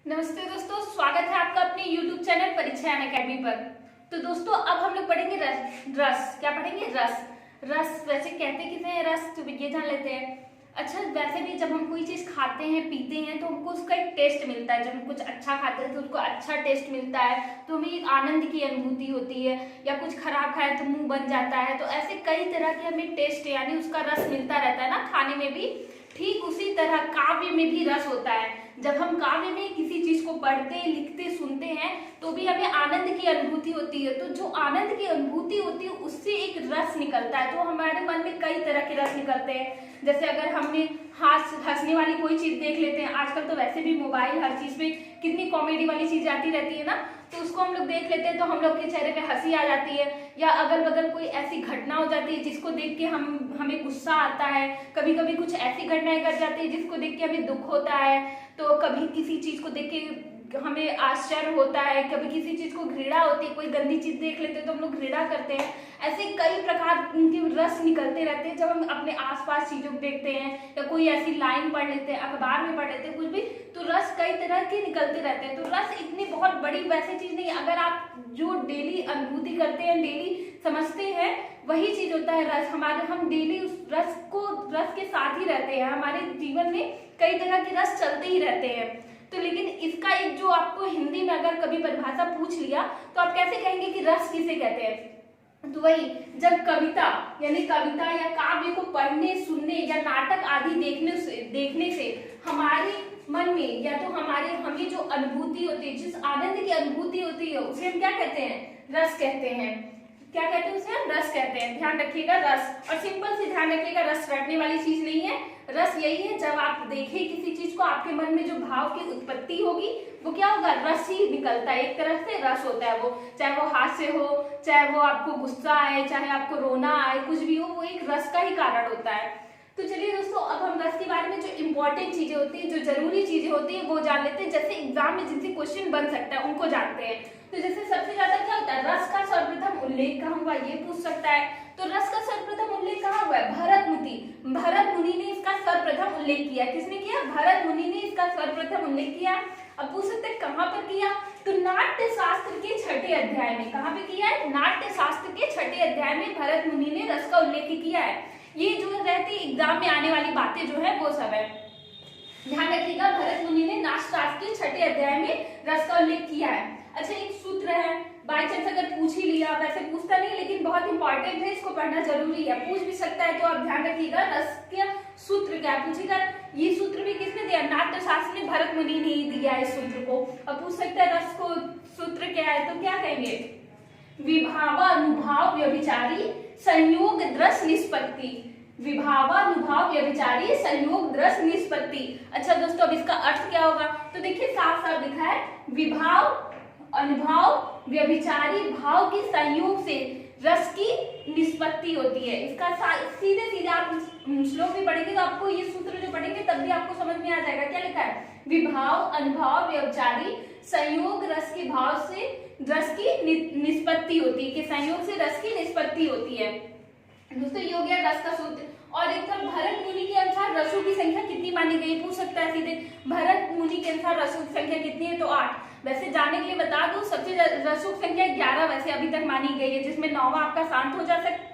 नमस्ते दोस्तों, स्वागत है आपका अपने YouTube चैनल परीक्षा अकेडमी पर। तो दोस्तों अब हम लोग पढ़ेंगे रस। क्या पढ़ेंगे? रस वैसे कहते किसे हैं रस, तो ये जान लेते हैं। अच्छा, वैसे भी जब हम कोई चीज खाते हैं पीते हैं तो हमको उसका एक टेस्ट मिलता है। जब हम कुछ अच्छा खाते हैं तो उसको अच्छा टेस्ट मिलता है, तो हमें एक आनंद की अनुभूति होती है। या कुछ खराब खाए तो मुंह बन जाता है। तो ऐसे कई तरह के हमें टेस्ट यानी उसका रस मिलता रहता है ना खाने में भी। ठीक उसी तरह काव्य में भी रस होता है। जब हम काव्य में किसी चीज को पढ़ते, लिखते, सुनते हैं तो भी हमें आनंद की अनुभूति होती है। तो जो आनंद की अनुभूति होती है उससे एक रस निकलता है। तो हमारे मन में कई तरह के रस निकलते हैं। जैसे अगर हमने हंसने वाली कोई चीज देख लेते हैं, आजकल तो वैसे भी मोबाइल हर चीज में कितनी कॉमेडी वाली चीज आती रहती है ना, तो उसको हम लोग देख लेते हैं तो हम लोग के चेहरे पे हंसी आ जाती है। या अगल बगल कोई ऐसी घटना हो जाती है जिसको देख के हमें गुस्सा आता है। कभी कभी कुछ ऐसी घटनाएं कर जाती है जिसको देख के हमें दुख होता है। तो कभी किसी चीज को देख के हमें आश्चर्य होता है, कभी किसी चीज को घृणा होती है। कोई गंदी चीज देख लेते हैं तो हम लोग घृणा करते हैं। ऐसे कई प्रकार के रस निकलते रहते हैं जब हम अपने आसपास चीजों को देखते हैं या कोई ऐसी लाइन पढ़ लेते हैं, अखबार में पढ़ लेते हैं, कुछ भी। तो रस कई तरह के निकलते रहते हैं। तो रस इतनी बहुत बड़ी वैसी चीज नहीं है। अगर आप जो डेली अनुभूति करते हैं, डेली समझते हैं, वही चीज होता है रस। हम डेली उस रस के साथ ही रहते हैं। हमारे जीवन में कई तरह के रस चलते ही रहते हैं। तो लेकिन इसका एक जो आपको हिंदी में अगर कभी परिभाषा पूछ लिया तो आप कैसे कहेंगे कि रस किसे कहते हैं? तो वही, जब कविता या काव्य को पढ़ने, सुनने या नाटक आदि देखने से हमारे मन में या तो हमें जो अनुभूति होती है, जिस आनंद की अनुभूति होती है, उसे हम क्या कहते हैं? रस कहते हैं। क्या कहते हैं? उसे हम रस कहते हैं। ध्यान रखिएगा, रस। और सिंपल से ध्यान रखिएगा, रस रटने वाली चीज नहीं है। रस यही है, जब आप देखें किसी चीज को, आपके मन में जो भाव की उत्पत्ति होगी वो क्या होगा? रस ही निकलता है। एक तरह से रस होता है वो, चाहे वो हास्य हो, चाहे वो आपको गुस्सा आए, चाहे आपको रोना आए, कुछ भी हो, वो एक रस का ही कारण होता है। तो चलिए दोस्तों, अब हम रस के बारे में जो इंपॉर्टेंट चीजें होती है, जो जरूरी चीजें होती है, वो जान लेते हैं। जैसे एग्जाम में जिनसे क्वेश्चन बन सकता है उनको जानते हैं। तो जैसे सबसे ज्यादा क्या होता है? रस का सर्वप्रथम उल्लेख कहाँ हुआ, ये पूछ सकता है। तो रस का सर्वप्रथम उल्लेख कहाँ हुआ है? भरत मुनि ने इसका सर्वप्रथम उल्लेख किया। किसने किया? भरत मुनि ने इसका सर्वप्रथम उल्लेख किया। अब पूछ सकते हैं कहाँ पर किया? तो नाट्य शास्त्र के 6ठे अध्याय में। कहाँ पे किया है? नाट्य शास्त्र के 6ठे अध्याय में भरत मुनि ने रस का उल्लेख किया है। ये जो रहती एग्जाम में आने वाली बातें जो है वो सब है, ध्यान रखिएगा। भरत मुनि ने नाट्य शास्त्र के 6ठे अध्याय में रस का उल्लेख किया है। अच्छा, एक सूत्र है, बाई चांस अगर पूछ ही लिया, वैसे पूछता नहीं लेकिन बहुत इंपॉर्टेंट है, इसको पढ़ना जरूरी है, पूछ भी सकता है। तो आप ध्यान रखिएगा, रस का सूत्र क्या पूछेगा? ये सूत्र भी किसने दिया? नाट्य शास्त्र में भरत मुनि ने ही दिया इस सूत्र को। अब पूछ सकता है रस को सूत्र क्या है, तो क्या कहेंगे? विभावानुभाव व्यभिचारी संयोग रस निष्पत्ति। विभावानुभाव व्यभिचारी संयोग रस निष्पत्ति। अच्छा दोस्तों, अब इसका अर्थ क्या होगा? तो देखिए साफ साफ लिखा है, विभाव अनुभाव व्यभिचारी भाव के संयोग से रस की निष्पत्ति होती है। इसका सीधे सीधे आप श्लोक भी पढ़ेंगे तो आपको ये सूत्र जो पढ़ेंगे तब भी आपको समझ में आ जाएगा। क्या लिखा है? विभाव अनुभाव व्यभिचारी संयोग रस के भाव से रस की निष्पत्ति होती है, कि संयोग से रस की निष्पत्ति होती है। दोस्तों ये हो गया रस का सूत्र। और एक तो भरत मुनि के अनुसार रसों की संख्या कितनी मानी गई, पूछ सकता है सीधे। भरत मुनि के अनुसार रसों की संख्या कितनी है? तो 8। वैसे जानने के लिए बता दूं, सबसे रसों की संख्या 11 वैसे अभी तक मानी गई है, जिसमें 9वां आपका शांत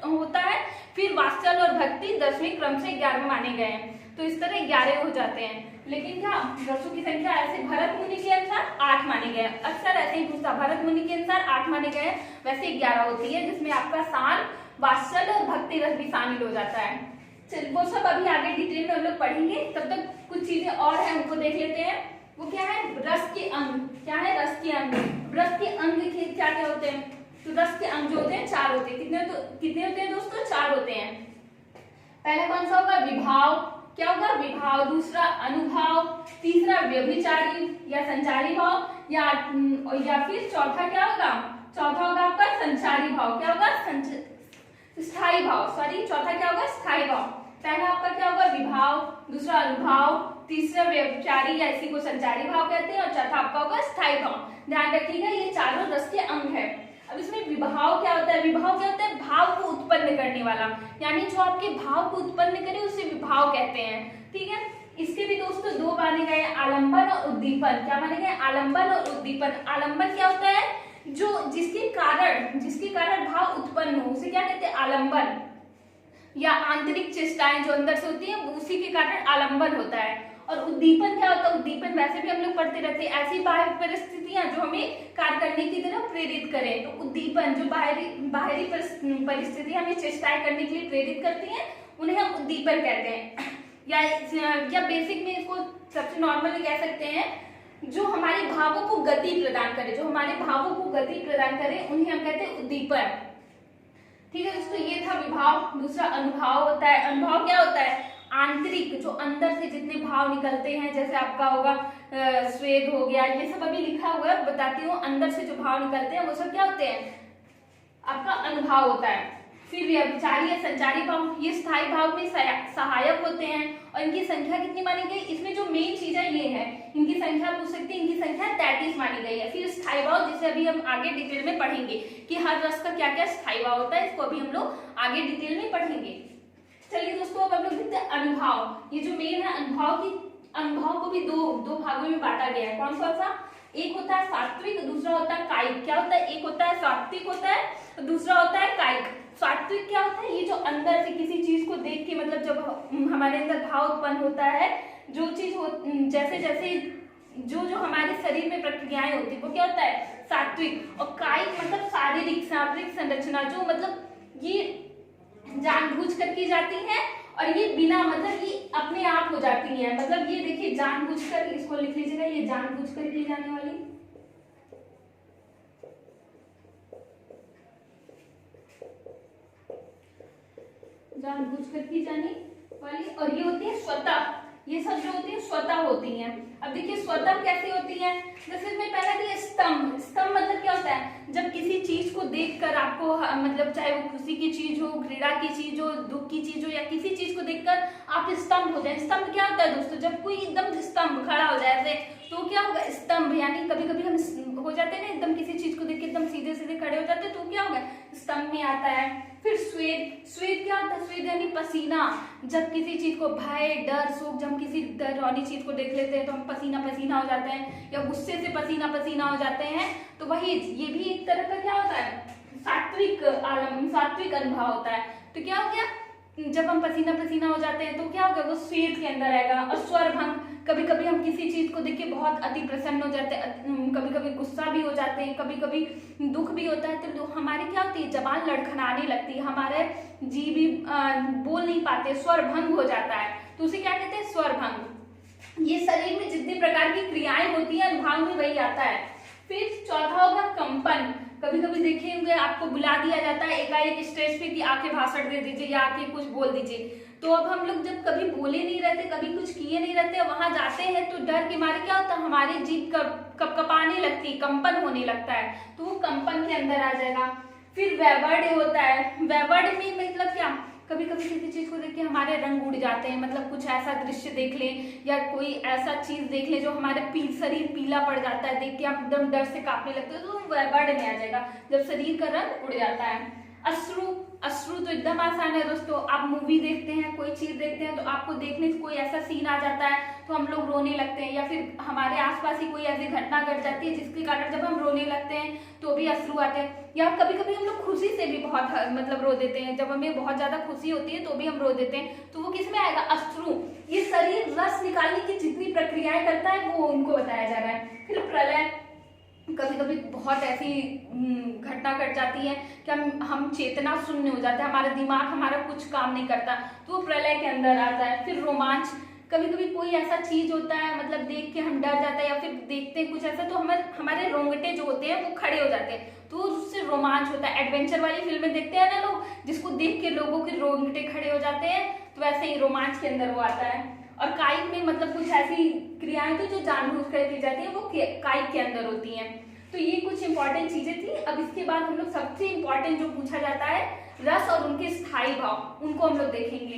होता है, फिर वात्सल और भक्ति 10वें क्रम से 11वें माने गए हैं। तो इस तरह 11 हो जाते हैं। लेकिन क्या रसों की संख्या ऐसे भरत मुनि के अनुसार 8 माने गए हैं। अक्सर ऐसे ही पूछता, भरत मुनि के अनुसार 8 माने गए हैं, वैसे 11 होती है, जिसमें आपका शांत, वात्सल और भक्ति रस भी शामिल हो जाता है। चलिए वो सब अभी आगे डिटेल में हम लोग पढ़ेंगे, तब तक कुछ चीजें और हैं उनको देख लेते हैं। वो क्या है? रस के अंग। क्या है? रस के अंग। रस के अंग क्या क्या होते हैं? तो रस के अंग जो होते हैं 4 होते हैं। कितने होते हैं दोस्तों? 4 होते हैं। पहला कौन सा होगा? विभाव। क्या होगा? विभाव। दूसरा अनुभाव, तीसरा व्यभिचारी या संचारी भाव, या फिर चौथा क्या होगा? चौथा होगा आपका संचारी भाव। क्या होगा? स्थायी भाव। सॉरी, चौथा क्या होगा? स्थायी भाव। पहला आपका क्या होगा? विभाव, दूसरा अनुभाव, तीसरा व्यभिचारी या इसी को संचारी भाव कहते हैं, और चौथा आपका होगा स्थायी भाव। ध्यान रखिएगा, ये चारों रस के अंग है। अब इसमें विभाव क्या होता है? विभाव क्या होता है? भाव को उत्पन्न करने वाला, यानी जो आपके भाव को उत्पन्न करे उसे विभाव कहते हैं। ठीक है, इसके भी दोस्तों 2 माने गए, आलंबन और उद्दीपन। उद्दीपन। क्या मानेंगे? आलंबन और उद्दीपन। आलंबन क्या होता है? जो जिसके कारण भाव उत्पन्न हो उसे क्या कहते हैं? आलंबन। या आंतरिक चेष्टाएं जो अंदर से होती है उसी के कारण आलंबन होता है। और उद्दीपन क्या होता है? उद्दीपन वैसे भी हम लोग पढ़ते रहते हैं, ऐसी बाह्य परिस्थितियां जो हमें कार्य करने की तरफ प्रेरित करें। तो उद्दीपन जो बाहरी परिस्थितियां हमें चेष्टाएं करने के लिए प्रेरित करती हैं उन्हें हम उद्दीपन कहते हैं। या बेसिक में इसको सबसे नॉर्मली कह सकते हैं जो हमारे भावों को गति प्रदान करे, उन्हें हम कहते हैं उद्दीपन। ठीक है दोस्तों, ये था विभाव। दूसरा अनुभाव होता है। अनुभाव क्या होता है? आंतरिक, जो अंदर से जितने भाव निकलते हैं, जैसे आपका होगा स्वेद हो गया, ये सब अभी लिखा हुआ है, बताती हूँ। अंदर से जो भाव निकलते हैं वो सब क्या होते हैं? आपका अनुभाव होता है। फिर व्यभिचारी या संचारी भाव, ये स्थायी भाव में सहायक होते हैं और इनकी संख्या कितनी मानी गई? इसमें जो मेन चीज है ये है, इनकी संख्या पूछ सकते हैं, इनकी संख्या 33 मानी गई है। फिर स्थायी भाव, जिसे अभी हम आगे डिटेल में पढ़ेंगे कि हर रस का क्या क्या स्थायी भाव होता है, इसको अभी हम लोग आगे डिटेल में पढ़ेंगे। चलिए दोस्तों, अब हम लोग देखते हैं अनुभाव। ये जो मेन है अनुभाव को भी दो भागों में बांटा गया है। कौन कौन सा? एक होता है सात्विक, दूसरा होता है कायिक। क्या होता है? एक होता है सात्विक होता है, दूसरा होता है कायिक। सात्विक क्या होता है? ये जो अंदर से किसी चीज को देख के, मतलब जब हमारे अंदर भाव उत्पन्न होता है, जो चीज जैसे जैसे जो हमारे शरीर में प्रक्रियाएं होती है वो क्या होता है? सात्विक। और कायिक मतलब शारीरिक संरचना, जो मतलब ये जानबूझ कर की जाती है और ये बिना मतलब ये अपने आप हो जाती है। मतलब ये देखिए जानबूझकर, इसको लिख लीजिएगा, ये जानबूझकर की जाने वाली, जानबूझकर की जाने वाली, और ये होती है स्वतः। ये सब जो होती है स्वतः होती हैं। अब देखिए स्वतः कैसे होती हैं? जैसे मैं पहले थी स्तंभ। स्तंभ मतलब क्या होता है? जब किसी चीज को देखकर आपको मतलब चाहे वो खुशी की चीज हो, घृणा की चीज हो, दुख की चीज हो, या किसी चीज को देखकर आप स्तंभ हो जाए। स्तंभ क्या होता है दोस्तों? जब कोई एकदम स्तंभ खड़ा हो जाए ऐसे, तो क्या होगा? स्तंभ। यानी कभी कभी हम हो जाते हैं ना एकदम किसी चीज को देख के एकदम सीधे सीधे खड़े हो जाते हैं, तो क्या होगा? स्तंभ में आता है। फिर स्वेद क्या होता है? स्वेद यानी पसीना। जब किसी चीज को भय, डर, शोक, जब हम किसी डरावनी चीज को देख लेते हैं तो हम पसीना पसीना हो जाते हैं, या गुस्से से पसीना पसीना हो जाते हैं। तो वही ये भी एक तरह का क्या होता है? सात्विक अनुभव होता है। तो क्या हो गया? जब हम पसीना पसीना हो जाते हैं तो क्या होगा? वो स्वेद के अंदर आएगा। और स्वर भंग, कभी कभी हम किसी चीज को देख के बहुत अति प्रसन्न हो जाते हैं, कभी कभी गुस्सा भी हो जाते हैं, कभी कभी दुख भी होता है, तो हमारी क्या होती है? जबान लड़खड़ाने लगती है, हमारे जी भी बोल नहीं पाते, स्वर भंग हो जाता है, तो उसे क्या कहते हैं? स्वर भंग। ये शरीर में जितने प्रकार की क्रियाएं होती है अनुभाव में वही आता है। फिर चौथा होगा कंपन। कभी कभी देखे होंगे आपको बुला दिया जाता है एकाएक स्टेज पे कि आके भाषण दे दीजिए या आके कुछ बोल दीजिए। तो अब हम लोग जब कभी बोले नहीं रहते, कभी कुछ किए नहीं रहते, वहां जाते हैं तो डर के मारे क्या होता है? हमारी जीभ कपकपाने लगती, कंपन होने लगता है, तो वो कंपन के अंदर आ जाएगा। फिर वैवर्ड होता है। वैवर्ड में मतलब क्या? कभी कभी किसी चीज को देख के हमारे रंग उड़ जाते हैं, मतलब कुछ ऐसा दृश्य देख लें या कोई ऐसा चीज देख लें जो हमारे शरीर पीला पड़ जाता है, देख के हम एकदम डर से कांपने लगते हैं, तो वर्ड में आ जाएगा जब शरीर का रंग उड़ जाता है। अश्रु तो एकदम आसान है दोस्तों। आप मूवी देखते हैं, कोई चीज देखते हैं, तो आपको देखने से कोई ऐसा सीन आ जाता है तो हम लोग रोने लगते हैं, या फिर हमारे आसपास ही कोई ऐसी घटना घट जाती है जिसके कारण जब हम रोने लगते हैं तो भी अश्रु आते हैं। या कभी कभी हम लोग खुशी से भी बहुत मतलब रो देते हैं, जब हमें बहुत ज्यादा खुशी होती है तो भी हम रो देते हैं, तो वो किस में आएगा? अश्रु। ये शरीर रस निकालने की जितनी प्रक्रियाएं करता है वो उनको बताया जा रहा है। फिर प्रलय। कभी कभी बहुत ऐसी घटना घट जाती है कि हम चेतना शून्य हो जाते हैं, हमारा दिमाग हमारा कुछ काम नहीं करता, तो वो प्रलय के अंदर आता है। फिर रोमांच। कभी कभी कोई ऐसा चीज होता है, मतलब देख के हम डर जाते हैं, या फिर देखते हैं कुछ ऐसा तो हमारे रोंगटे जो होते हैं वो खड़े हो जाते हैं, तो उससे रोमांच होता है। एडवेंचर वाली फिल्में देखते हैं ना लोग, जिसको देख के लोगों के रोंगटे खड़े हो जाते हैं, तो वैसे ही रोमांच के अंदर वो आता है। और कायिक में मतलब कुछ ऐसी क्रियाएं थी जो जानबूझकर की जाती है, वो कायिक के अंदर होती हैं। तो ये कुछ इंपॉर्टेंट चीजें थी। अब इसके बाद हम लोग सबसे इंपॉर्टेंट जो पूछा जाता है रस और उनके स्थायी भाव, उनको हम लोग देखेंगे।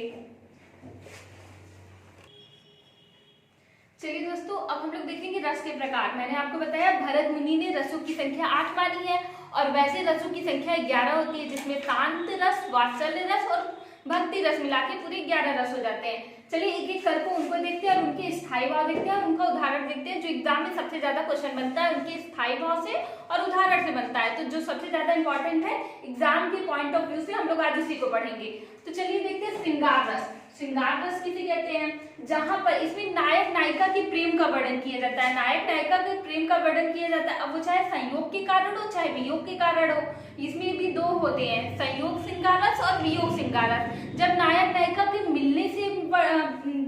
चलिए दोस्तों, अब हम लोग देखेंगे रस के प्रकार। मैंने आपको बताया भरत मुनि ने रसों की संख्या 8 मानी है, और वैसे रसों की संख्या 11 होती है, जिसमें शांत रस, वात्सल्य रस और भक्ति रस मिला के पूरे 11 रस हो जाते हैं। चलिए एक एक करके उनको देखते हैं और उनके स्थायी भाव देखते हैं और उनका उदाहरण देखते हैं जो एग्जाम में सबसे ज्यादा क्वेश्चन बनता है उनके स्थायी भाव से और उदाहरण से बनता है। तो जो सबसे ज्यादा इंपॉर्टेंट है एग्जाम के पॉइंट ऑफ व्यू से हम लोग आज इसी को पढ़ेंगे। तो चलिए देखते हैं श्रृंगार रस। श्रृंगार रस किसे कहते हैं? जहां पर इसमें नायक नायिका के प्रेम का वर्णन किया जाता है, नायक नायिका के प्रेम का वर्णन किया जाता है। अब वो चाहे संयोग के कारण हो चाहे वियोग के कारण हो, इसमें भी दो होते हैं, संयोग श्रृंगार रस और वियोग श्रृंगार रस। जब नायक नायिका के मिलने से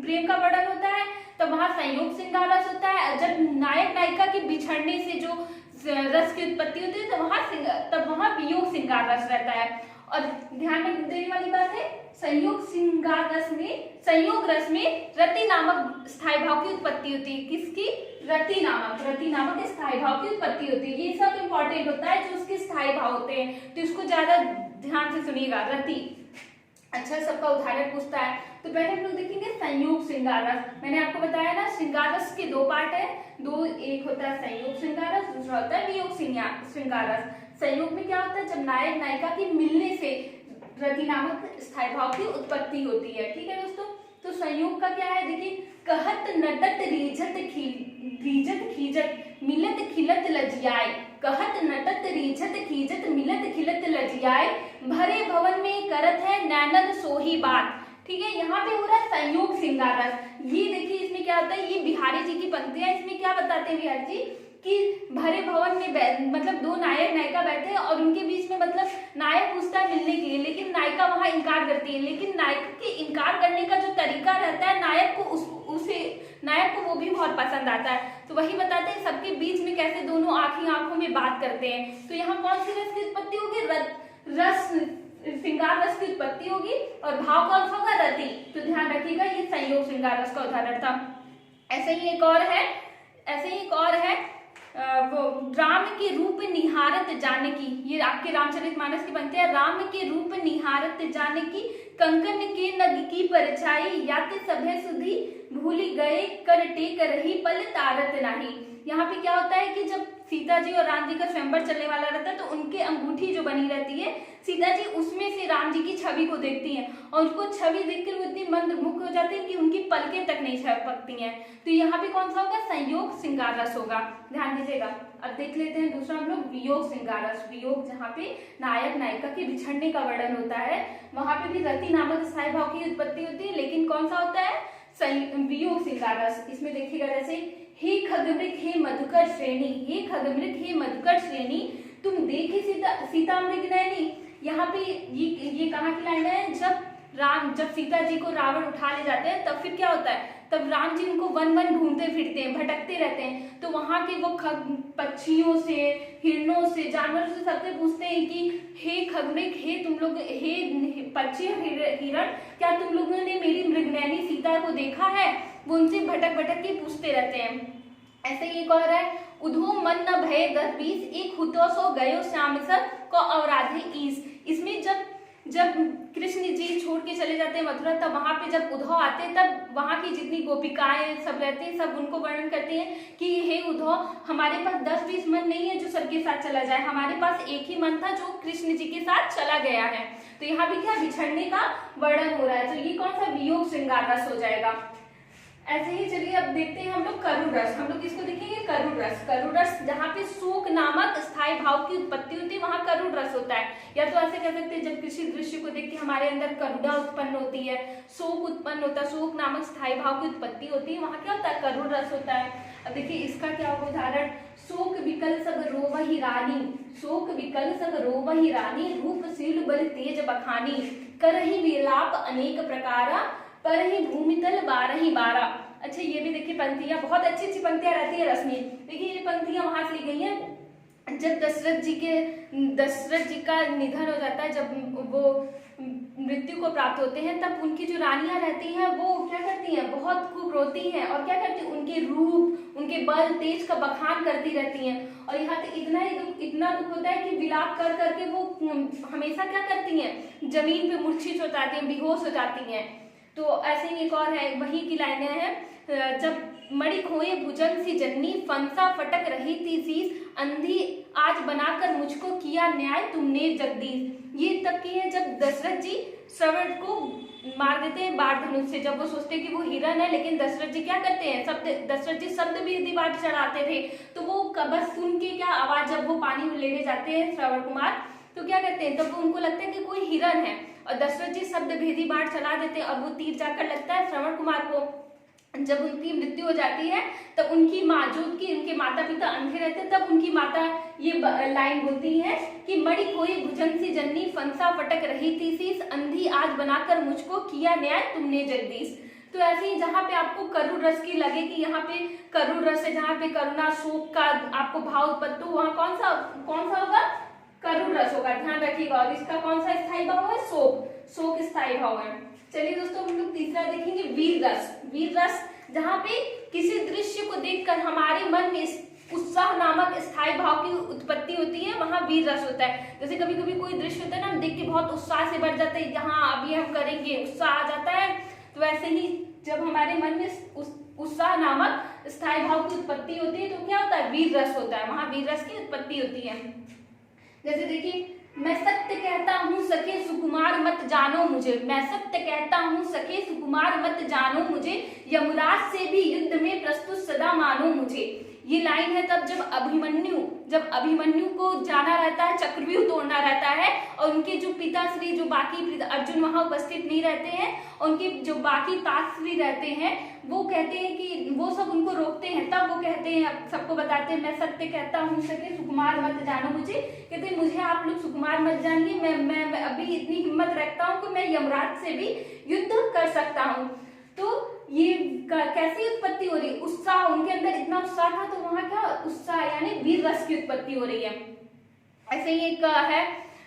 प्रेम का वर्णन होता है तब वहां संयोग श्रृंगार रस होता है। जब नायक नायिका के बिछड़ने से जो रस की उत्पत्ति होती है तब वहां वियोग श्रृंगार रस रहता है। और ध्यान में देने वाली बात है, संयोग श्रृंगार रस में, संयोग रस में रति नामक स्थायी भाव की उत्पत्ति होती है। किसकी? रति नामक स्थायी भाव की उत्पत्ति होती है। ये सब इंपॉर्टेंट होता है जो उसके स्थायी भाव होते हैं, तो इसको ज्यादा ध्यान से सुनिएगा। रति, अच्छा, सबका उदाहरण पूछता है। तो पहले हम लोग देखेंगे संयोग श्रृंगार रस। मैंने आपको बताया ना श्रृंगार रस के दो पार्ट है, दो, एक होता है संयोग श्रृंगार रस, दूसरा होता है वियोग श्रृंगार रस। संयोग में क्या होता है? जब नायक नायिका के मिलने से रति नामक स्थायी भाव की उत्पत्ति होती है। ठीक है दोस्तों, तो संयोग का क्या है? देखिए, कहत नटत रीझत खीजत मिलत खिलत लजियाए, कहत नटत रीझत खीजत मिलत खिलत लजियाए, भरे भवन में करत है नैनद सोही बात। ठीक है, यहाँ पे हो रहा है संयोग श्रृंगार रस। ये देखिए इसमें क्या होता है, ये बिहारी जी की पंक्तियां, इसमें क्या बताते हैं बिहारी जी कि भरे भवन में मतलब दो नायक नायिका बैठे हैं और उनके बीच में मतलब नायक पूछता है मिलने के लिए, लेकिन नायिका वहां इनकार करती है। लेकिन नायक के इनकार करने का जो तरीका रहता है नायक को वो भी बहुत पसंद आता है। तो वही बताते हैं सबके बीच में कैसे दोनों आंखों में बात करते हैं। तो यहाँ कौन सी रस की उत्पत्ति होगी? रस, श्रृंगार रस की उत्पत्ति होगी। और भाव कौन सा होगा? रति। तो ध्यान रखिएगा, ये संयोग श्रृंगार रस का उदाहरण था। ऐसे ही एक और है वो राम के रूप निहारत जानकी, ये आपके रामचरितमानस की बनते हैं। राम के रूप निहारत जानकी, कंकन के नग की परछाई, याते सभे सुधी भूली गए, कर टेक रही पल तारत नाही। यहाँ पे क्या होता है कि जब सीता जी और राम जी का स्वयंवर चलने वाला रहता है तो उनके अंगूठी जो बनी रहती है, सीता जी उसमें से राम जी की छवि को देखती हैं और उनको छवि देखकर वो इतनी मंदमुग्ध हो जाती है कि उनकी पलकें तक नहीं झपकती हैं। तो यहाँ पे कौन सा होगा? संयोग श्रृंगार रस होगा, ध्यान दीजिएगा। अब देख लेते हैं दूसरा हम लोग वियोग श्रृंगार रस। वियोग जहाँ पे नायक नायिका के बिछड़ने का वर्णन होता है, वहां पे भी रति नामक स्थायी भाव की उत्पत्ति होती है, लेकिन कौन सा होता है? वियोग श्रृंगार रस। इसमें देखिएगा जैसे, हे खगमृग हे मधुकर श्रेणी, हे खगमृग हे मधुकर श्रेणी, तुम देखे सीता मृग नैनी। यहाँ पे ये कहाँ की लाइन है? जब सीता जी को रावण उठा ले जाते हैं तब फिर क्या होता है? तब राम जी उनको वन वन ढूंढते फिरते हैं, भटकते रहते हैं। तो वहां के वो पक्षियों से, हिरणों से, जानवरों से सबसे पूछते हैं कि हे खगमृग, हे तुम लोग, हे पक्षी हिरण, क्या तुम लोगों ने मेरी मृगनैनी सीता को देखा है? वो उनसे भटक भटक के पूछते रहते हैं। ऐसे ही एक और है, उधो मन न भय 10-20, एक हुतो सो गयो श्याम सर को अवराधे ईस। इसमें जब कृष्ण जी छोड़ के चले जाते हैं मथुरा, तब वहां पे जब उद्धव आते हैं तब वहां की जितनी गोपिकाएं सब रहती हैं सब उनको वर्णन करते हैं कि हे उद्धव, हमारे पास 10-20 मन नहीं है जो सबके साथ चला जाए, हमारे पास एक ही मन था जो कृष्ण जी के साथ चला गया है। तो यहाँ पे क्या बिछड़ने का वर्णन हो रहा है। तो ये कौन सा? वियोग श्रृंगार रस हो जाएगा। ऐसे ही चलिए अब देखते हैं हम लोग करुण रस। हम लोग इसको देखेंगे करुण रस। करुण रस जहाँ पे शोक नामक स्थायी भाव की उत्पत्ति होती है वहां करुण रस होता है। या तो ऐसे कह सकते हैं जब किसी दृश्य को देख के हमारे अंदर करुणा उत्पन्न होती है, शोक उत्पन्न होता है, शोक नामक स्थायी भाव की उत्पत्ति होती है, वहां क्या होता है? करुण रस होता है। अब देखिए इसका क्या होगा उदाहरण? शोक विकल सब रोवहि रानी, शोक विकल सब रोवहि रानी, रूपशील बल तेज बखानी, करहि विलाप अनेक प्रकारा, पर ही भूमितल 12 12। अच्छा, ये भी देखिए पंक्तियां, बहुत अच्छी अच्छी पंक्तियां रहती है रस में। देखिए ये पंक्तियां वहां से ली गई हैं। जब दशरथ जी का निधन हो जाता है, जब वो मृत्यु को प्राप्त होते हैं, तब उनकी जो रानियां रहती हैं वो क्या करती हैं? बहुत खूब रोती हैं और क्या करती हैं? उनके रूप, उनके बल तेज का बखान करती रहती हैं। और यहाँ पे इतना दुख होता है कि विलाप कर करके वो हमेशा क्या करती हैं? जमीन पे मूर्छित हो जाती हैं, बेहोश हो जाती हैं। तो ऐसे ही एक और है, वही की लाइनें हैं, जब मणि खोए भुजंग सी जन्नी, फंसा फटक रही थी शीश, अंधी आज बनाकर मुझको किया न्याय तुमने जगदीश। ये तब की है जब दशरथ जी श्रवण को मार देते हैं बाण धनुष से, जब वो सोचते हैं कि वो हिरन है। लेकिन दशरथ जी क्या करते हैं, दशरथ जी शब्द विधि पाठ चढ़ाते थे, तो वो बस सुन के क्या आवाज, जब वो पानी लेने जाते हैं श्रवण कुमार, तो क्या करते हैं, तब उनको लगता है कि कोई हिरन है, और दशरथ जी शब्द भेदी बाण चला देते हैं, और वो तीर जाकर लगता है श्रवण कुमार को। जब उनकी मृत्यु हो जाती है तब उनकी माँ, जो कि उनके माता पिता अंधे रहते हैं, तब उनकी माता ये लाइन बोलती है कि मणि खोई भुजंग सी जननी, फंसा फटक रही थी शीस, अंधी आज बनाकर मुझको किया न्याय तुमने जगदीश। तो ऐसे ही जहाँ पे आपको करुण रस की लगे कि यहाँ पे करुण रस है, जहाँ पे करुणा शोक का आपको भाव उत्पत्ति, वहाँ कौन सा होगा, करुण रस होगा, ध्यान रखिएगा। और इसका कौन सा स्थायी भाव है, शोक स्थायी भाव है। चलिए दोस्तों हम लोग तीसरा देखेंगे वीर रस। वीर रस जहाँ पे किसी दृश्य को देखकर हमारे मन में उत्साह नामक स्थायी भाव की उत्पत्ति होती है, वहां वीर रस होता है। जैसे कभी कभी कोई दृश्य होता है ना, हम देख के बहुत उत्साह से बढ़ जाता है, हाँ अभी हम करेंगे, उत्साह आ जाता है। तो वैसे ही जब हमारे मन में उत्साह नामक स्थायी भाव की उत्पत्ति होती है तो क्या होता है, वीर रस होता है, वहां वीर रस की उत्पत्ति होती है। जैसे देखिए, मैं सत्य कहता हूँ सखे सुकुमार मत जानो मुझे, मैं सत्य कहता हूँ सखे सुकुमार मत जानो मुझे, यमराज से भी युद्ध में प्रस्तुत सदा मानो मुझे। ये लाइन है तब जब अभिमन्यु को जाना रहता है, चक्रव्यूह तोड़ना रहता है, और उनके जो पिताश्री, जो बाकी अर्जुन वहां उपस्थित नहीं रहते हैं, उनके जो बाकी ताश्री रहते हैं, वो कहते हैं कि वो सब उनको रोकते हैं, तब वो कहते हैं, सबको बताते हैं, मैं सत्य कहता हूँ सके सुकुमार मत जानो मुझे, कहते हैं मुझे आप लोग सुकुमार मत जानिए, मैं अभी इतनी हिम्मत रखता हूँ कि मैं यमराज से भी युद्ध कर सकता हूँ। तो ये कैसी उत्पत्ति हो रही है, उत्साह, उनके अंदर इतना उत्साह था, तो वहां क्या उत्साह यानी वीर रस की उत्पत्ति हो रही है। ऐसे ही एक है,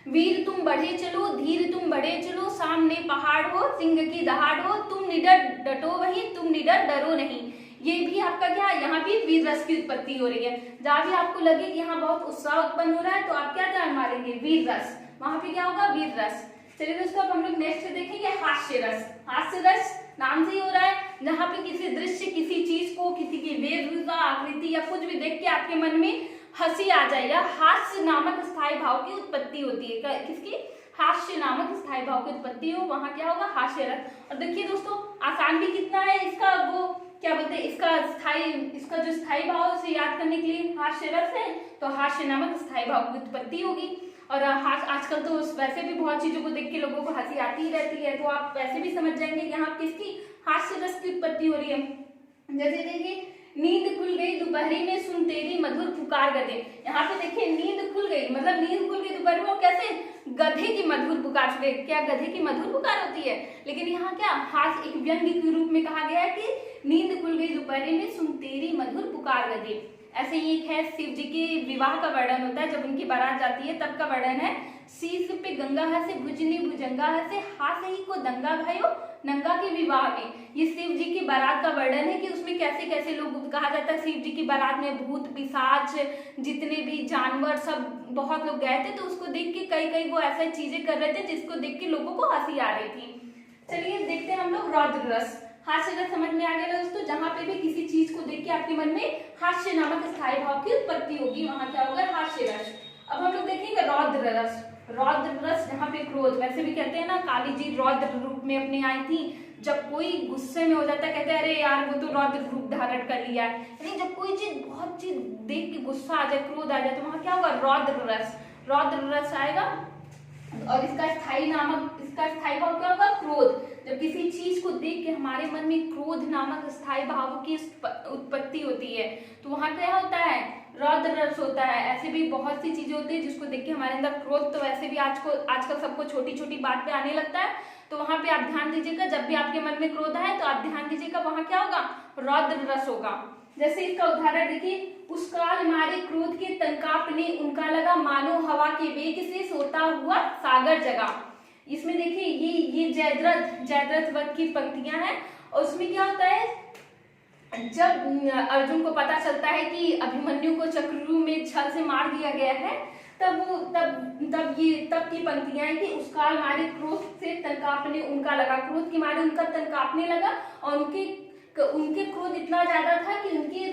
वीर तुम बढ़े चलो, धीर तुम बढ़े चलो, सामने पहाड़ हो, सिंह की दहाड़ हो, तुम निडर डटो वहीं, तुम निडर डरो नहीं। ये भी आपका क्या, यहाँ भी वीर रस की उत्पत्ति हो रही है। जहाँ भी आपको लगे कि यहाँ बहुत उत्साह उत्पन्न हो रहा है, तो आप क्या ध्यान मारेंगे, वीर रस, वहां पे क्या होगा, वीर रस। चलिए दोस्तों अब हम लोग नेक्स्ट देखेंगे हास्य रस। हास्य रस नाम से ही हो रहा है, जहाँ पे किसी दृश्य, किसी चीज को, किसी की वेशभूषा, आकृति या कुछ भी देख के आपके मन में हंसी आ जाए, या हास्य नामक स्थायी भाव की उत्पत्ति होती है। किसकी, हास्य नामक स्थायी भाव की उत्पत्ति हो, वहां क्या होगा, हास्य रस। और देखिए दोस्तों आसान भी कितना है इसका, वो क्या बोलते हैं, इसका जो स्थायी भाव उसे याद करने के लिए हास्य रस है, तो हास्य नामक स्थायी भाव की उत्पत्ति होगी। और आजकल तो वैसे भी बहुत चीजों को देख के लोगों को हंसी आती ही रहती है, तो आप वैसे भी समझ जाएंगे कि यहाँ किसकी हास्य रस की उत्पत्ति हो रही है। जैसे देखिए, नींद खुल गई दोपहरी में सुन तेरी मधुर पुकार गधे। यहाँ पे देखिए नींद खुल गई, मतलब नींद खुल गई दोपहर में, कैसे, गधे की मधुर पुकार से। क्या गधे की मधुर पुकार होती है, लेकिन यहाँ क्या हास्य एक व्यंग्य के रूप में कहा गया है कि नींद खुल गई दोपहरी में सुन तेरी मधुर पुकार गधे। ऐसे ही एक है, शिव जी के विवाह का वर्णन होता है, जब उनकी बारात जाती है तब का वर्णन है, शीश पे गंगा है से भुजनी भुजंगा है से, हाथ ही को दंगा भयो नंगा के विवाह में। ये शिव जी की बारात का वर्णन है कि उसमें कैसे कैसे लोग, कहा जाता है शिव जी की बारात में भूत पिशाच जितने भी जानवर सब बहुत लोग गए थे, तो उसको देख के कई वो ऐसा चीजें कर रहे थे जिसको देख के लोगों को हंसी आ रही थी। चलिए देखते हैं हम लोग रौद्र रस। हास्य रस समझ में आ गया दोस्तों, जहां पे भी किसी चीज को देख के आपके मन में हास्य नामक स्थायी भाव की उत्पत्ति होगी, वहां क्या होगा, हास्य रस। अब हम लोग देखेंगे रौद्र रस। रौद्र रस जहाँ पे क्रोध, वैसे भी कहते हैं ना, काली जी रौद्र रूप में अपने आई थी, जब कोई गुस्से में हो जाता है कहते हैं अरे यार वो तो रौद्र रूप धारण कर लिया है, यानी जब कोई चीज बहुत चीज देख के गुस्सा आ जाए, क्रोध आ जाए, तो वहां क्या होगा, रौद्र रस, रौद्र रस आएगा। और इसका स्थायी भाव क्या होगा, क्रोध। जब किसी चीज को देख के हमारे मन में क्रोध नामक स्थायी भाव की उत्पत्ति होती है, तो वहां क्या होता है, रौद्र रस होता है। ऐसे भी बहुत सी चीजें होती है जिसको देख के हमारे अंदर क्रोध, तो वैसे भी आजकल सबको छोटी छोटी बात पे आने लगता है, तो वहां पे आप ध्यान दीजिएगा, जब भी आपके मन में क्रोध आए तो आप ध्यान दीजिएगा, वहां क्या होगा, रौद्र रस होगा। जैसे इसका उदाहरण देखिए, उस काल मारे क्रोध के तनकापने उनका लगा, मानो हवा के वेग से सोता हुआ सागर जगा। इसमें देखिए ये जयद्रथ वध की पंक्तियां हैं, और उसमें क्या होता है, जब अर्जुन को पता चलता है कि अभिमन्यु को चक्रव्यूह में छल से मार दिया गया है, तब की पंक्तियां हैं कि उस काल मारे क्रोध से तनकापने उनका लगा, क्रोध के मारे उनका तन कांपने लगा, और उनके क्रोध इतना ज्यादा था कि उनके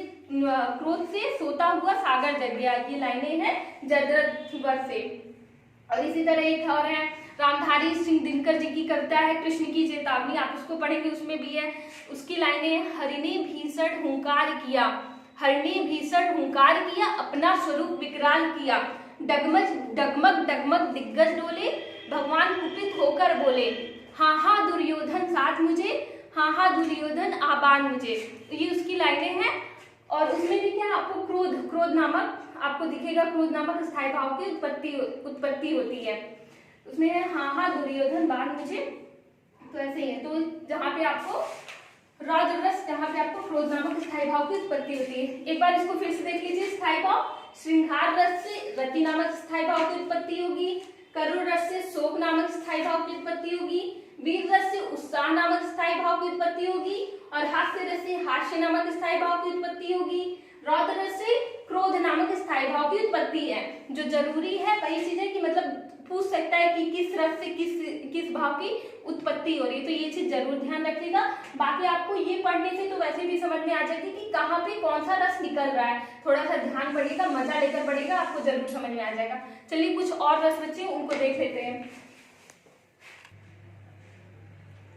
क्रोध से सोता हुआ सागर जग गया। ये लाइनें हैं जयद्रथ वध से। और इसी तरह एक और है, रामधारी सिंह दिनकर जी की करता है कृष्ण की चेतावनी, आप उसको पढ़ेंगे, उसमें भी है। उसकी लाइनें, हरिणी भीषण हुंकार किया, हरिणी भीषण हुंकार किया, अपना स्वरूप विकराल किया, डगमग डगमग डगमग दिग्गज डोले, भगवान कुपित होकर बोले, हाँ हाँ दुर्योधन साथ मुझे, हाँ हाँ दुर्योधन आबान मुझे। तो ये उसकी लाइनें हैं। और उसमें भी क्या आपको क्रोध, क्रोध नामक आपको दिखेगा, क्रोध नामक स्थायी भाव की उत्पत्ति होती है। उसमें है हाँ हाँ दुर्योधन बाण मुझे, तो ऐसे ही है। तो जहाँ पे आपको रौद्र रस, जहाँ पे आपको क्रोध नामक स्थायी भाव की उत्पत्ति होती है। एक बार इसको फिर से देख लीजिए। स्थायी भाव, श्रृंगार रस से रति नामक स्थायी भाव की उत्पत्ति होगी, करुण रस से शोक नामक स्थायी भाव की उत्पत्ति होगी, वीर रस से उत्साह नामक स्थायी भाव की उत्पत्ति होगी, और हास्य रस से हास्य नामक स्थायी भाव की उत्पत्ति होगी, रौद्र रस से क्रोध नामक स्थायी भाव की उत्पत्ति है। जो जरूरी है वही चीज है कि मतलब पूछ सकता है कि किस रस से किस भाव की उत्पत्ति हो रही है, तो ये चीज जरूर ध्यान रखिएगा। बाकी आपको ये पढ़ने से तो वैसे भी समझ में आ जाएगी कि कहाँ पे कौन सा रस निकल रहा है। थोड़ा सा ध्यान पड़ेगा, मजा लेकर पड़ेगा, आपको जरूर समझ में आ जाएगा। चलिए कुछ और रस बच्चे उनको देख लेते हैं।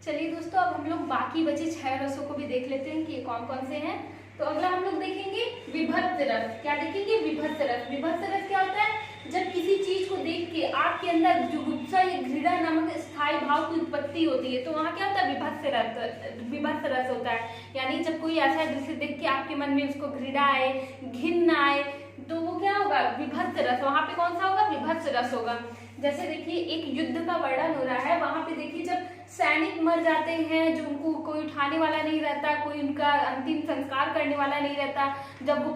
चलिए दोस्तों, अब हम लोग बाकी बचे 6 रसों को भी देख लेते हैं कि ये कौन कौन से हैं। तो अगला हम लोग देखेंगे विभत्स रस। क्या देखेंगे? विभत्स रस। विभत्स रस क्या होता है? जब किसी चीज को देख के आपके अंदर जुगुप्सा या घृणा नामक स्थायी भाव की उत्पत्ति होती है, तो वहाँ क्या होता है? विभत्स रस होता है। यानी जब कोई ऐसा दृश्य देख के आपके मन में उसको घृणा आए, घिन आए, तो वो क्या होगा? विभत्स रस। वहाँ पे कौन सा होगा? विभत्स रस होगा। जैसे देखिए एक युद्ध का वर्णन हो रहा है, वहां पे देखिए जब सैनिक मर जाते हैं, जो उनको कोई उठाने वाला नहीं रहता, कोई उनका अंतिम संस्कार करने वाला नहीं रहता, जब वो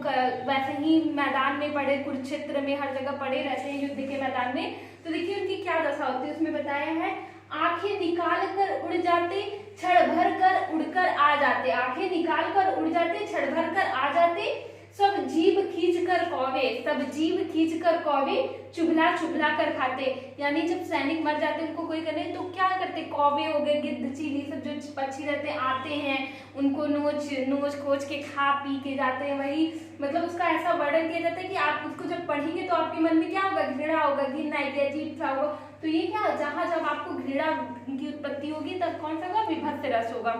वैसे ही मैदान में पड़े, कुरुक्षेत्र में हर जगह पड़े रहते हैं युद्ध के मैदान में, तो देखिए उनकी क्या दशा होती है। उसमें बताया है, आंखें निकाल कर उड़ जाते, क्षण भर कर उड़कर आ जाते। आंखें निकाल कर उड़ जाते, क्षण भर कर आ जाते, सब जीभ खींच कर कौवे, सब जीभ खींच कर कौवे, चुभला चुभला कर खाते। यानी जब सैनिक मर जाते उनको कोई करने, तो क्या करते? कौवे हो गए, गिद्ध, चीली, सब जो पक्षी रहते आते हैं, उनको नोच खोज के खा पी के जाते हैं। वही मतलब उसका ऐसा वर्णन किया जाता है कि आप उसको जब पढ़ेंगे तो आपके मन में क्या होगा? घृणा होगा, घिन आएगी, अजीब सा होगा। तो ये क्या, जहां जब आपको घृणा की उत्पत्ति होगी तब कौन सा होगा? विभत्स रस होगा।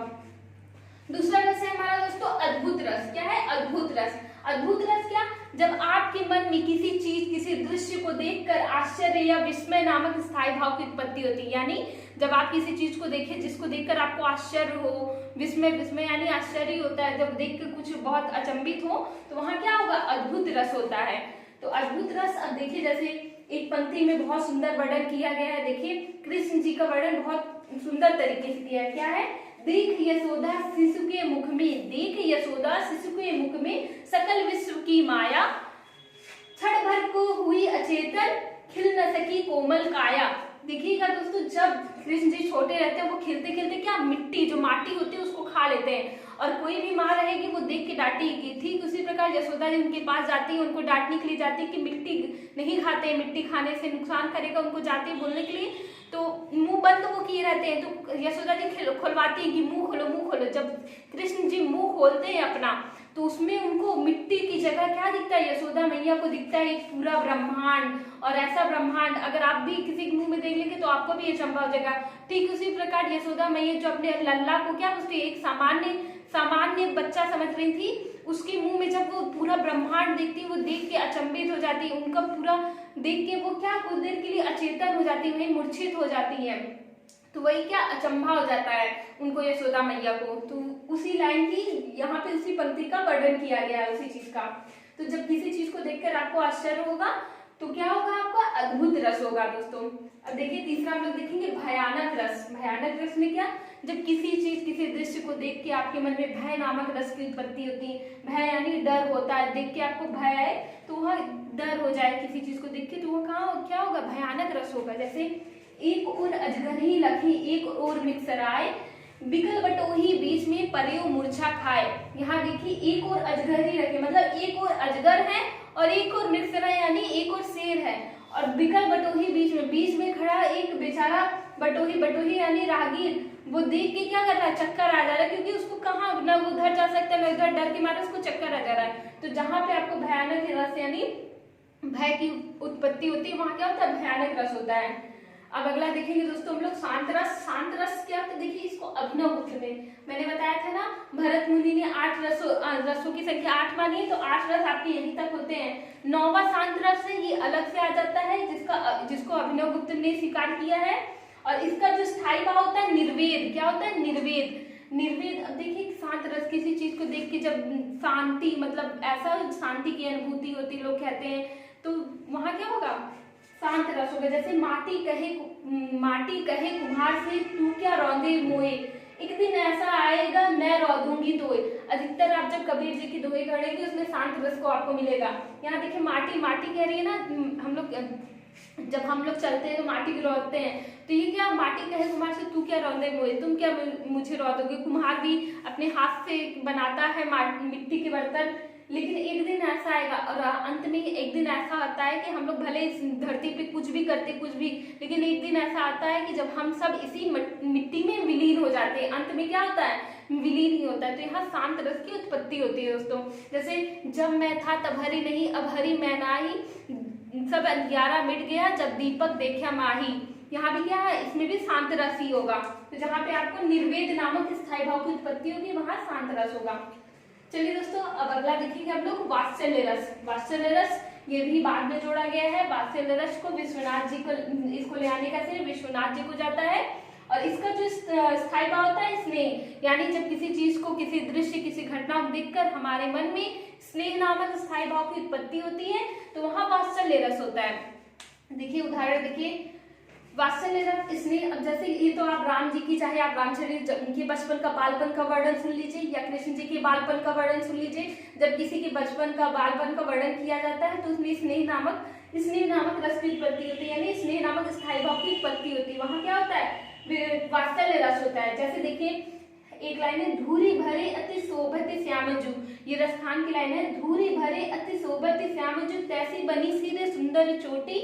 दूसरा रस है हमारा दोस्तों अद्भुत रस। क्या है? अद्भुत रस। अद्भुत रस क्या? जब आपके मन में किसी चीज, किसी दृश्य को देखकर आश्चर्य या विस्मय नामक स्थायी भाव की उत्पत्ति होती है। यानी जब आप किसी चीज को देखें जिसको देखकर आपको आश्चर्य हो, विस्मय यानी आश्चर्य होता है, जब देख कर कुछ बहुत अचंभित हो, तो वहां क्या होगा? अद्भुत रस होता है। तो अद्भुत रस, अब देखिए जैसे एक पंक्ति में बहुत सुंदर वर्णन किया गया है। देखिए कृष्ण जी का वर्णन बहुत सुंदर तरीके से किया है। क्या है? देख यशोदा शिशु के मुख में, देख यशोदा शिशु के मुख में सकल विश्व की माया, क्षण भर को हुई अचेतन, खिल न सकी कोमल काया। देखिएगा दोस्तों, जब कृष्ण जी छोटे रहते हैं वो खेलते खेलते क्या मिट्टी, जो माटी होती है उसको खा लेते हैं, और कोई भी माँ रहेगी वो देख के डांटेगी। ठीक उसी प्रकार यशोदा जी उनके पास जाती है, उनको डांटने के लिए जाती है कि मिट्टी नहीं खाते, मिट्टी खाने से नुकसान करेगा, उनको जाती है बोलने के लिए, तो मुंह बंद वो किए रहते हैं। तो यशोदा जी खुलवाती है कि मुंह खोलो मुंह खोलो। जब कृष्ण जी मुंह खोलते हैं अपना, तो उसमें उनको मिट्टी की जगह क्या दिखता है? यशोदा मैया को दिखता है एक पूरा ब्रह्मांड। और ऐसा ब्रह्मांड अगर आप भी किसी के मुंह में देख लेंगे तो आपको भी ये अचंभा हो जाएगा। ठीक उसी प्रकार यशोदा मैया जो अपने लल्ला को क्या उसके एक सामान्य बच्चा समझ रही थी, उसके मुंह में जब वो पूरा ब्रह्मांड देखती है, वो देख के अचंभित हो जाती है। उनका पूरा देख के वो क्या कुछ देर के लिए अचेतन हो जाती है, वही मूर्छित हो जाती है। तो वही क्या अचंभा हो जाता है उनको, यशोदा मैया को। तो उसी लाइन की यहाँ पे उसी पंक्ति का वर्णन किया गया है उसी चीज का। तो जब किसी चीज को देखकर आपको आश्चर्य होगा तो क्या होगा? आपका अद्भुत रस होगा दोस्तों। अब देखिए तीसरा हम लोग देखेंगे भयानक रस। भयानक रस में क्या? जब किसी चीज, किसी दृश्य को देख के आपके मन में भय नामक रस की उत्पत्ति होती है। भय यानी डर होता है, देख के आपको भय आए तो वह डर हो जाए किसी चीज को देख के, तो वह कहाँ क्या होगा? भयानक रस होगा। जैसे एक ओर अजगरी लखी, एक ओर मिक्सराय, बिकल बटोही बीच में परयो मूर्छा खाए। यहाँ देखिए एक और अजगरी रखे, मतलब एक और अजगर है और एक और मिक्सराय यानी एक और शेर है, और बिकल बटोही बीच में खड़ा एक बेचारा बटोही यानी राहगीर, वो देख के क्या कर रहा है? चक्कर आ जा रहा है, क्योंकि उसको कहाँ न उधर जा सकता है न उधर, डर के मारे उसको चक्कर आ जा रहा है। तो जहाँ पे आपको भयानक रस यानी भय की उत्पत्ति होती है, वहां क्या होता है? भयानक रस होता है। अब अगला देखेंगे दोस्तों हम लोग शांत रस। शांत रस क्या होता है, देखिए इसको अभिनवगुप्त में मैंने बताया था ना, भरत मुनि ने 8 रसों की संख्या 8 मानी है, तो 8 रस आपके यहीं तक होते हैं। 9वां शांत रस है, ये अलग से आ जाता है, जिसको अभिनवगुप्त ने स्वीकार किया है। और इसका जो स्थायी भाव होता है निर्वेद, क्या होता है निर्वेद। निर्वेद, अब देखिए शांत रस किसी चीज को देख के जब शांति, मतलब ऐसा शांति की अनुभूति होती लोग कहते हैं, तो वहां क्या होगा, शांत रस होगा। जैसे माटी कहे कुम्हार से तू क्या रौंदे मोए, एक दिन ऐसा आएगा मैं रौदूंगी तोय। अधिकतर आप जब कबीर जी की दोहे पढ़ेंगे उसमें शांत रस को आपको मिलेगा। यहाँ देखिए माटी कह रही है ना, हम लोग जब हम लोग चलते हैं तो माटी को रौदते हैं, तो ये क्या, माटी कहे कुम्हार से तू क्या रौंदे मोए, तुम क्या मुझे रौदोगे। कुम्हार भी अपने हाथ से बनाता है मिट्टी के बर्तन, लेकिन एक दिन ऐसा आएगा, और अंत में एक दिन ऐसा आता है कि हम लोग भले इस धरती पे कुछ भी करते कुछ भी, लेकिन एक दिन ऐसा आता है कि जब हम सब इसी मिट्टी में विलीन हो जाते हैं। अंत में क्या होता है, विलीन ही होता है। तो यहाँ शांत रस की उत्पत्ति होती है दोस्तों। जैसे जब मैं था तब हरी नहीं, अब हरी मैं नाही, सब अंधियारा मिट गया जब दीपक देखा माही। यहाँ भी क्या है, इसमें भी शांत रस ही होगा। तो जहाँ पे आपको निर्वेद नामक स्थायी भाव की उत्पत्ति होगी वहां शांत रस होगा। चलिए दोस्तों अब अगला देखेंगे हम लोग वात्सल्य रस। वात्सल्य रस ये भी बाद में जोड़ा गया है। वात्सल्य रस को विश्वनाथ जी को, इसको ले आने का श्रेय विश्वनाथ जी को जाता है। और इसका जो स्थायी भाव होता है स्नेह, यानी जब किसी चीज को, किसी दृश्य, किसी घटना को देखकर हमारे मन में स्नेह नामक स्थायी भाव की उत्पत्ति होती है, तो वहां वात्सल्य रस होता है। देखिए उदाहरण देखिए, वात्सल्य रस स्नेह, अब जैसे ये तो आप राम जी की, चाहे आप रामचरित्र उनके बचपन का बालपन का वर्णन सुन लीजिए, या कृष्ण जी के बालपन का वर्णन सुन लीजिए। जब किसी के बचपन का बालपन का वर्णन किया जाता है तो उसमें स्नेह नामक रस की उत्पत्ति होती है, यानी स्नेह नामक स्थायी भाव की उत्पत्ति होती है। वहां क्या होता है, वात्सल्य रस होता है। जैसे देखिए एक लाइन है, धूरी भरे अति शोभत श्यामजू, ये रसखान की लाइन है। धूरी भरे अति शोभत श्यामजू, तैसी बनी सीधे सुंदर चोटी,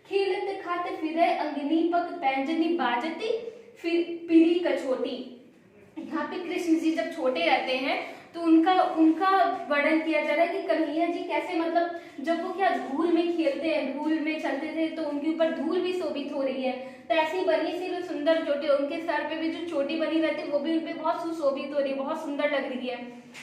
खेलते खाते फिरे अंगनी पक पैंजनी बाजती फिर पिरी कछोटी। यहाँ पे कृष्ण जी जब छोटे रहते हैं तो उनका वर्णन किया जा रहा है कि कन्हैया जी कैसे, मतलब जब वो क्या धूल में खेलते हैं, धूल में चलते थे, तो उनके ऊपर धूल भी शोभित हो रही है। तो ऐसी बनी सी जो सुंदर चोटी, उनके सर पे भी जो चोटी बनी रहती है वो भी उनपे बहुत सुशोभित हो रही है, बहुत सुंदर लग रही है,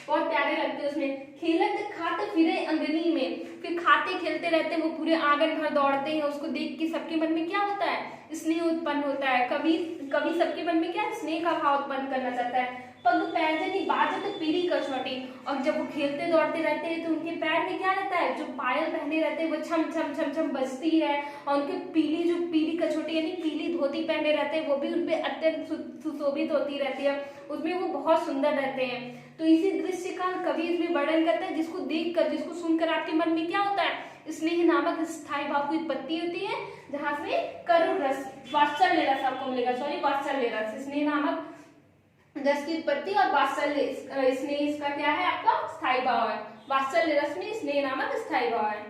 बहुत प्यारे लगते हैं उसमें। खेलत खाते फिरे अंगनी में, फिर खाते खेलते रहते हैं, वो पूरे आंगन भर दौड़ते हैं। उसको देख के सबके मन में क्या होता है, स्नेह उत्पन्न होता है। कभी सबके मन में क्या स्नेह का भाव उत्पन्न करना चाहता है। पग पैंजनी बाजत पीली कसौटी, और जब वो खेलते दौड़ते रहते हैं तो उनके पैर में क्या रहता है, जो पायल पहने रहते हैं वो छम छम छम छम बजती है। और उनके पीली कसौटी यानी पीली धोती पहने रहते हैं, वो भी उनपे अत्यंत सुशोभित होती रहती है, उसमें वो बहुत सुंदर रहते हैं। तो इसी दृश्य का कवि इसमें वर्णन करता है, जिसको देखकर, जिसको सुनकर आपके मन में क्या होता है, स्नेह नामक स्थायी भाव की उत्पत्ति होती है। जहां से करुण रस, वात्सल्य रस आपको मिलेगा, सॉरी वात्सल्य रस, स्नेह नामक रस की उत्पत्ति, और वात्सल्य स्नेह इसका क्या है आपका स्थायी भाव है। वात्सल्य रस में स्नेह नामक स्थायी भाव है।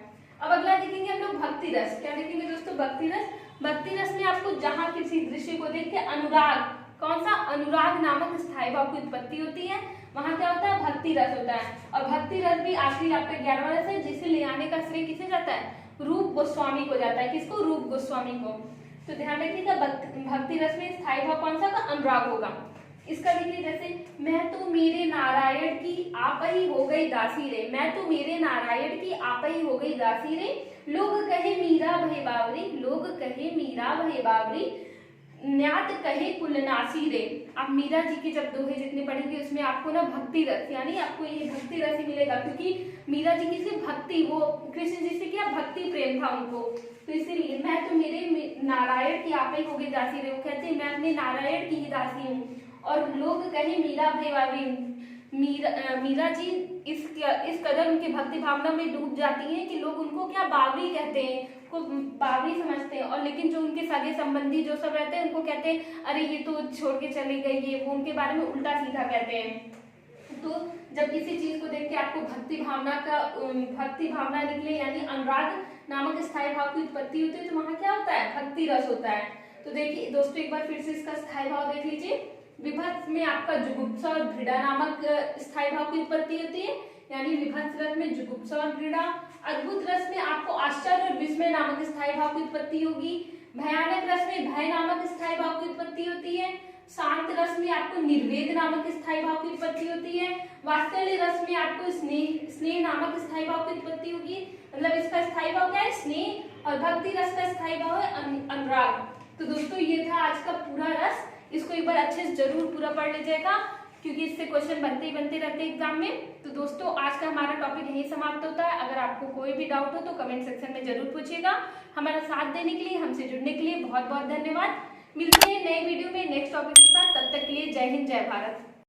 अब अगला देखेंगे हम लोग भक्ति रस। क्या देखेंगे दोस्तों, भक्ति रस। भक्ति रस में आपको जहां किसी दृश्य को देख के अनुराग, कौन सा, अनुराग नामक स्थायी भाव की उत्पत्ति होती है, वहां क्या होता है, भक्ति रस होता है। और भक्ति रस भी आखिरी आपका 11वां रस है, जिसे ले आने का श्रेय किसे जाता है, रूप गोस्वामी को जाता है। किसको, रूप गोस्वामी को। तो ध्यान रखिएगा भक्ति रस में स्थायी भाव कौन सा का, अनुराग होगा। इसका देखिए जैसे, मैं तो मेरे नारायण की आप ही हो गई दासी रे, मैं तो मेरे नारायण की आप ही हो गई दासी रे, लोग कहे मीरा भय बावरी, लोग कहे मीरा भय बावरी, न्यात कहे कुलनासी रे। आप मीरा जी के जब दोहे जितने पढ़ेंगे उसमें आपको ना भक्ति रस, यानी आपको ये भक्ति रस ही मिलेगा, क्योंकि मीरा जी की सिर्फ भक्ति, वो कृष्ण जी से क्या भक्ति प्रेम था उनको। तो इसीलिए मैं तो मेरे नारायण की आप ही हो गई दासी रे, वो कहते हैं मैं अपने नारायण की ही दासी हूँ। और लोग कहे मीरा भय बावरी, मीरा जी इस कदर उनकी भक्ति भावना में डूब जाती हैं कि लोग उनको क्या बावरी कहते हैं, को बावरी समझते हैं। और लेकिन जो उनके सगे संबंधी जो सब रहते हैं उनको कहते हैं अरे ये तो छोड़ के चली गई, ये वो उनके बारे में उल्टा सीधा कहते हैं। तो जब किसी चीज को देख के आपको भक्ति भावना निकले, यानी अनुराग नामक स्थायी भाव की उत्पत्ति होती है, तो वहां क्या होता है, भक्ति रस होता है। तो देखिए दोस्तों एक बार फिर से इसका स्थायी भाव देख लीजिए। विभत्स में आपका जुगुप्सा और घृणा नामक स्थायी भाव की उत्पत्ति होती है, यानी विभत्स रस में जुगुप्सा और घृणा। अद्भुत रस में आपको आश्चर्य और विस्मय नामक स्थायी भाव की उत्पत्ति होगी। भयानक रस में भय नामक स्थायी भाव की उत्पत्ति होती है। शांत रस में आपको निर्वेद नामक स्थायी भाव की उत्पत्ति होती है। वात्सल्य रस में आपको स्नेह नामक स्थायी भाव की उत्पत्ति होगी, मतलब इसका स्थायी भाव क्या है, स्नेह। और भक्ति रस का स्थायी भाव है अनुराग। तो दोस्तों ये था आज का पूरा रस, इसको एक बार अच्छे से जरूर पूरा पढ़ लीजिएगा क्योंकि इससे क्वेश्चन बनते ही बनते रहते हैं एग्जाम में। तो दोस्तों आज का हमारा टॉपिक यहीं समाप्त होता है। अगर आपको कोई भी डाउट हो तो कमेंट सेक्शन में जरूर पूछिएगा। हमारा साथ देने के लिए, हमसे जुड़ने के लिए बहुत बहुत धन्यवाद। मिलते हैं नए वीडियो में नेक्स्ट टॉपिक के साथ। तब तक के लिए जय हिंद, जय भारत।